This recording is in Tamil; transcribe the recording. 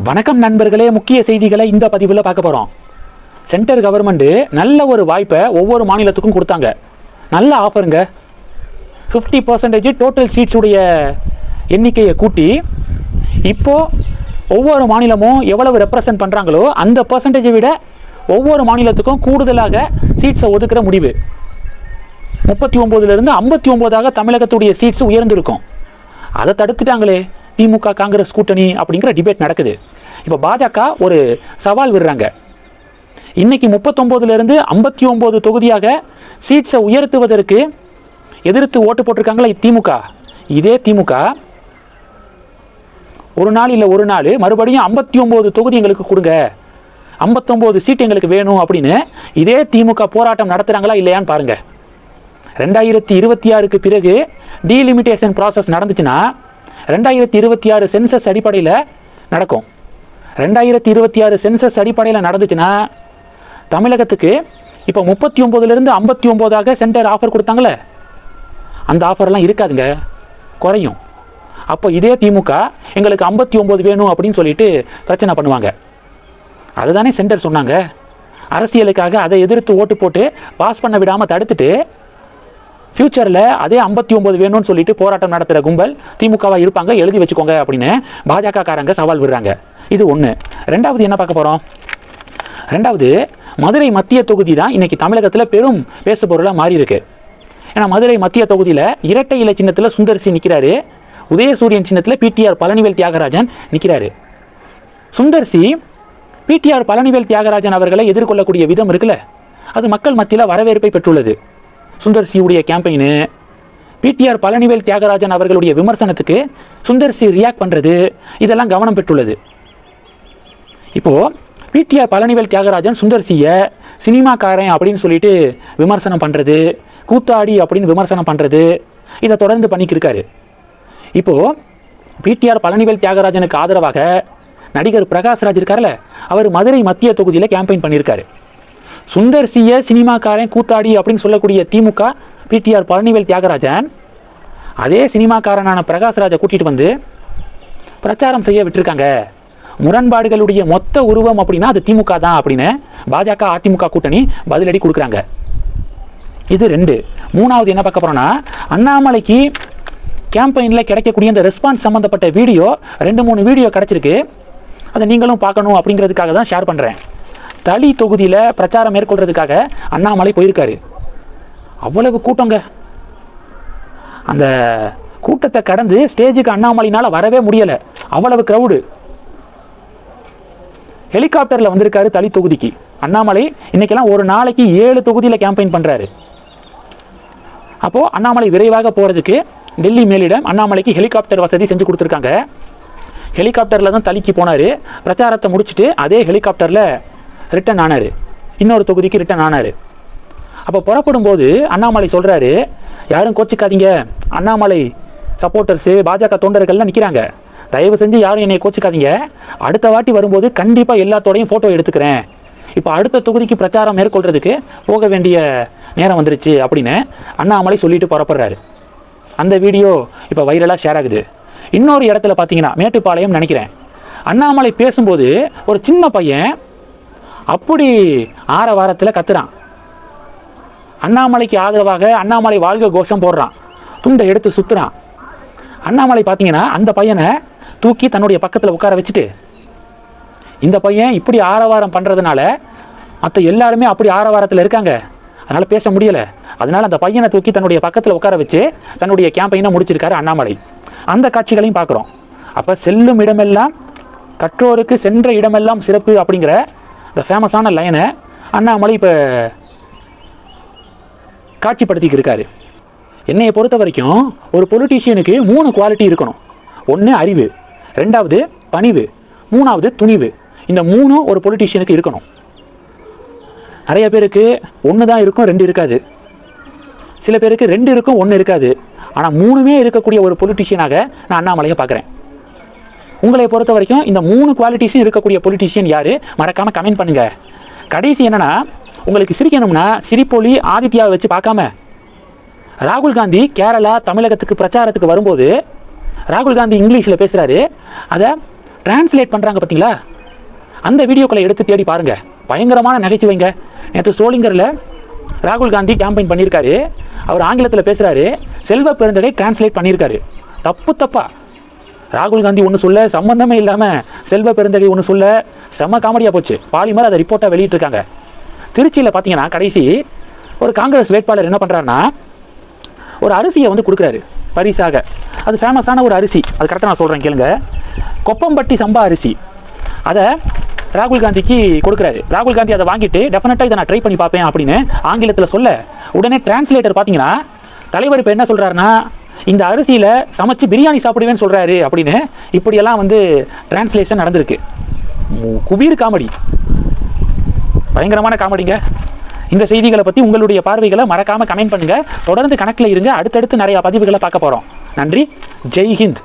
வணக்கம் நண்பர்களே, முக்கிய செய்திகளை இந்த பதிவில் பார்க்க போகிறோம். சென்ட்ரல் கவர்மெண்ட் நல்ல ஒரு வாய்ப்பை ஒவ்வொரு மாநிலத்துக்கும் கொடுத்தாங்க. நல்ல ஆஃபருங்க. 50% டோட்டல் சீட்ஸ் உடைய எண்ணிக்கையை கூட்டி இப்போது ஒவ்வொரு மாநிலமும் எவ்வளவு ரெப்ரசன்ட் பண்ணுறாங்களோ அந்த பர்சன்டேஜை விட ஒவ்வொரு மாநிலத்துக்கும் கூடுதலாக சீட்ஸை ஒதுக்குற முடிவு. 39லிருந்து 59ஆக தமிழகத்துடைய சீட்ஸ் உயர்ந்திருக்கும். அதை தடுத்துட்டாங்களே திமுக காங்கிரஸ் கூட்டணி அப்படிங்கிற டிபேட் நடக்குது. இப்போ பாஜக ஒரு சவால் விடுறாங்க. இன்னைக்கு 39லிருந்து 59 தொகுதியாக சீட்ஸை உயர்த்துவதற்கு எதிர்த்து ஓட்டு போட்டிருக்காங்களா திமுக. இதே திமுக ஒரு நாள் இல்லை ஒரு நாள் மறுபடியும் 59 தொகுதி எங்களுக்கு கொடுங்க, 59 சீட் எங்களுக்கு வேணும் அப்படின்னு இதே திமுக போராட்டம் நடத்துகிறாங்களா இல்லையான்னு பாருங்க. 2026க்கு பிறகு டீலிமிட்டேஷன் ப்ராசஸ் நடந்துச்சுன்னா 2026 சென்சஸ் அடிப்படையில் நடக்கும். 2026 சென்சஸ் அடிப்படையில் நடந்துச்சுன்னா தமிழகத்துக்கு இப்போ 39லிருந்து 59ஆக சென்டர் ஆஃபர் கொடுத்தாங்களே அந்த ஆஃபர்லாம் இருக்காதுங்க, குறையும். அப்போ இதே திமுக எங்களுக்கு 59 வேணும் அப்படின்னு சொல்லிட்டு பிரச்சனை பண்ணுவாங்க. அதுதானே சென்டர் சொன்னாங்க. அரசியலுக்காக அதை எதிர்த்து ஓட்டு போட்டு பாஸ் பண்ண விடாமல் தடுத்துட்டு ஃபியூச்சரில் அதே 59 வேணும்னு சொல்லிட்டு போராட்டம் நடத்துகிற கும்பல் திமுகவாக இருப்பாங்க, எழுதி வச்சுக்கோங்க அப்படின்னு பாஜக காரங்க சவால் விடுறாங்க. இது ஒன்று. ரெண்டாவது என்ன பார்க்க போகிறோம்? ரெண்டாவது, மதுரை மத்திய தொகுதி தான் இன்னைக்கு தமிழகத்தில் பெரும் பேசு பொருளாக மாறி இருக்கு. ஏன்னா மதுரை மத்திய தொகுதியில் இரட்டை இலை சின்னத்தில் சுந்தர்சி நிற்கிறாரு, உதயசூரியன் சின்னத்தில் பிடிஆர் பழனிவேல் தியாகராஜன் நிற்கிறாரு. சுந்தர்சி பிடிஆர் பழனிவேல் தியாகராஜன் அவர்களை எதிர்கொள்ளக்கூடிய விதம் இருக்குல்ல, அது மக்கள் மத்தியில் வரவேற்பை பெற்றுள்ளது. சுந்தர்சியுடைய கேம்பெயின், பிடிஆர் பழனிவேல் தியாகராஜன் அவர்களுடைய விமர்சனத்துக்கு சுந்தர்சி ரியாக்ட் பண்ணுறது, இதெல்லாம் கவனம் பெற்றுள்ளது. இப்போது பிடிஆர் பழனிவேல் தியாகராஜன் சுந்தர்சியை சினிமாக்காரன் அப்படின்னு சொல்லிட்டு விமர்சனம் பண்ணுறது, கூத்தாடி அப்படின்னு விமர்சனம் பண்ணுறது, இதை தொடர்ந்து பண்ணிக்கிருக்காரு. இப்போது பிடிஆர் பழனிவேல் தியாகராஜனுக்கு ஆதரவாக நடிகர் பிரகாஷ்ராஜ் இருக்கார்ல, அவர் மதுரை மத்திய தொகுதியில் கேம்பெயின் பண்ணியிருக்காரு. சுந்தர்சியை சினிமாக்காரன் கூத்தாடி அப்படின்னு சொல்லக்கூடிய திமுக பிடிஆர் பழனிவேல் தியாகராஜன் அதே சினிமாக்காரனான பிரகாஷ்ராஜை கூட்டிகிட்டு வந்து பிரச்சாரம் செய்ய விட்டுருக்காங்க. முரண்பாடுகளுடைய மொத்த உருவம் அப்படின்னா அது திமுக தான் அப்படின்னு பாஜக அதிமுக கூட்டணி பதிலடி கொடுக்குறாங்க. இது ரெண்டு. மூணாவது என்ன பார்க்க போகிறோன்னா, அண்ணாமலைக்கு கேம்பெயினில் கிடைக்கக்கூடிய இந்த ரெஸ்பான்ஸ் சம்மந்தப்பட்ட வீடியோ 2-3 வீடியோ கிடச்சிருக்கு. அதை நீங்களும் பார்க்கணும் அப்படிங்கிறதுக்காக தான் ஷேர் பண்ணுறேன். தளி தொகுதியில் பிரச்சாரம் மேற்கொள்றதுக்காக அண்ணாமலை போயிருக்காரு. அவ்வளவு கூட்டங்க. அந்த கூட்டத்தை கடந்து ஸ்டேஜுக்கு அண்ணாமலையினால் வரவே முடியலை, அவ்வளவு க்ரௌடு. ஹெலிகாப்டரில் வந்திருக்காரு தளி தொகுதிக்கு. அண்ணாமலை இன்னைக்கெல்லாம் ஒரு நாளைக்கு 7 தொகுதியில் கேம்பெயின் பண்ணுறாரு. அப்போது அண்ணாமலை விரைவாக போகிறதுக்கு டெல்லி மேலிடம் அண்ணாமலைக்கு ஹெலிகாப்டர் வசதி செஞ்சு கொடுத்துருக்காங்க. ஹெலிகாப்டரில் தான் தளிக்கு போனார். பிரச்சாரத்தை முடிச்சுட்டு அதே ஹெலிகாப்டரில் ரிட்டன் ஆனார், இன்னொரு தொகுதிக்கு ரிட்டன் ஆனார். அப்போ புறப்படும் போது அண்ணாமலை சொல்கிறாரு, யாரும் கோச்சிக்காதீங்க, அண்ணாமலை சப்போர்ட்டர்ஸு பாஜக தொண்டர்கள்லாம் நிற்கிறாங்க, தயவு செஞ்சு யாரும் என்னை கோச்சிக்காதீங்க, அடுத்த வாட்டி வரும்போது கண்டிப்பாக எல்லாத்தோடையும் ஃபோட்டோ எடுத்துக்கிறேன், இப்போ அடுத்த தொகுதிக்கு பிரச்சாரம் மேற்கொள்கிறதுக்கு போக வேண்டிய நேரம் வந்துருச்சு அப்படின்னு அண்ணாமலை சொல்லிட்டு புறப்படுறாரு. அந்த வீடியோ இப்போ வைரலாக ஷேர் ஆகுது. இன்னொரு இடத்துல பார்த்தீங்கன்னா மேட்டுப்பாளையம் நினைக்கிறேன், அண்ணாமலை பேசும்போது ஒரு சின்ன பையன் அப்படி ஆரவாரத்தில் கத்துறான். அண்ணாமலைக்கு ஆதரவாக அண்ணாமலை வாழ்க கோஷம் போடுறான், துண்டை எடுத்து சுற்றுறான். அண்ணாமலை பார்த்தீங்கன்னா அந்த பையனை தூக்கி தன்னுடைய பக்கத்தில் உட்கார வச்சுட்டு, இந்த பையன் இப்படி ஆரவாரம் பண்ணுறதுனால மற்ற எல்லாருமே அப்படி ஆரவாரத்தில் இருக்காங்க, அதனால் பேச முடியலை, அதனால் அந்த பையனை தூக்கி தன்னுடைய பக்கத்தில் உட்கார வச்சு தன்னுடைய கேம்பெயினை முடிச்சிருக்காரு அண்ணாமலை. அந்த காட்சிகளையும் பார்க்குறோம். அப்போ செல்லும் இடமெல்லாம் கற்றோருக்கு சென்ற இடமெல்லாம் சிறப்பு அப்படிங்கிற இந்த ஃபேமஸான லைனை அண்ணாமலை இப்போ காட்சிப்படுத்திக்கு இருக்காரு. என்னையை பொறுத்த வரைக்கும் ஒரு பொலிட்டீஷியனுக்கு 3 குவாலிட்டி இருக்கணும். ஒன்று அறிவு, 2வது பணிவு, 3வது துணிவு. இந்த 3 ஒரு பொலிட்டீஷியனுக்கு இருக்கணும். நிறைய பேருக்கு 1 தான் இருக்கும், 2 இருக்காது. சில பேருக்கு 2 இருக்கும், 1 இருக்காது. ஆனால் 3மே இருக்கக்கூடிய ஒரு பொலிட்டீஷியனாக நான் அண்ணாமலையை பார்க்குறேன். உங்களை பொறுத்த வரைக்கும் இந்த 3 குவாலிட்டிஸும் இருக்கக்கூடிய பொலிட்டீஷியன் யார்? மறக்காமல் கமெண்ட் பண்ணுங்கள். கடைசி என்னென்னா, உங்களுக்கு சிரிக்கணும்னா சிரிப்பொலி ஆதித்யாவை வச்சு பார்க்காம ராகுல் காந்தி கேரளா தமிழகத்துக்கு பிரச்சாரத்துக்கு வரும்போது ராகுல் காந்தி இங்கிலீஷில் பேசுகிறாரு, அதை டிரான்ஸ்லேட் பண்ணுறாங்க பார்த்தீங்களா, அந்த வீடியோக்களை எடுத்து தேடி பாருங்க. பயங்கரமான நகைச்சுவைங்க. நேற்று சோளிங்கரில் ராகுல் காந்தி கேம்பெயின் பண்ணியிருக்காரு. அவர் ஆங்கிலத்தில் பேசுகிறாரு, செல்வ பெருந்தகை டிரான்ஸ்லேட் பண்ணியிருக்காரு. தப்பா ராகுல் காந்தி ஒன்று சொல்ல, சம்பந்தமே இல்லாமல் செல்வ பெருந்தகை ஒன்று சொல்ல, செம்ம காமெடியாக போச்சு. பாலிமர் அதை ரிப்போர்ட்டாக வெளியிட்டிருக்காங்க. திருச்சியில் பார்த்தீங்கன்னா கடைசி ஒரு காங்கிரஸ் வேட்பாளர் என்ன பண்ணுறாருன்னா, ஒரு அரிசியை வந்து கொடுக்குறாரு பரிசாக. அது ஃபேமஸான ஒரு அரிசி, அது கரெக்டாக நான் சொல்கிறேன் கேளுங்க. கொப்பம்பட்டி சம்பா அரிசி. அதை ராகுல் காந்திக்கு கொடுக்குறாரு. ராகுல் காந்தி அதை வாங்கிட்டு டெஃபினட்டாக இதை நான் ட்ரை பண்ணி பார்ப்பேன் அப்படின்னு ஆங்கிலத்தில் சொல்ல, உடனே டிரான்ஸ்லேட்டர் பார்த்தீங்கன்னா தலைவர் இப்போ என்ன சொல்கிறாருன்னா, இந்த அரிசியில் சமைச்சு பிரியாணி சாப்பிடுவேன்னு சொல்கிறாரு அப்படின்னு. இப்படியெல்லாம் வந்து டிரான்ஸ்லேஷன் நடந்திருக்கு. குபீர் காமெடி, பயங்கரமான காமெடிங்க. இந்த செய்திகளை பற்றி உங்களுடைய பார்வைகளை மறக்காமல் கமெண்ட் பண்ணுங்கள். தொடர்ந்து கணக்கில் இருங்க. அடுத்தடுத்து நிறைய பதிவுகளை பார்க்க போகிறோம். நன்றி. ஜெய் ஹிந்த்.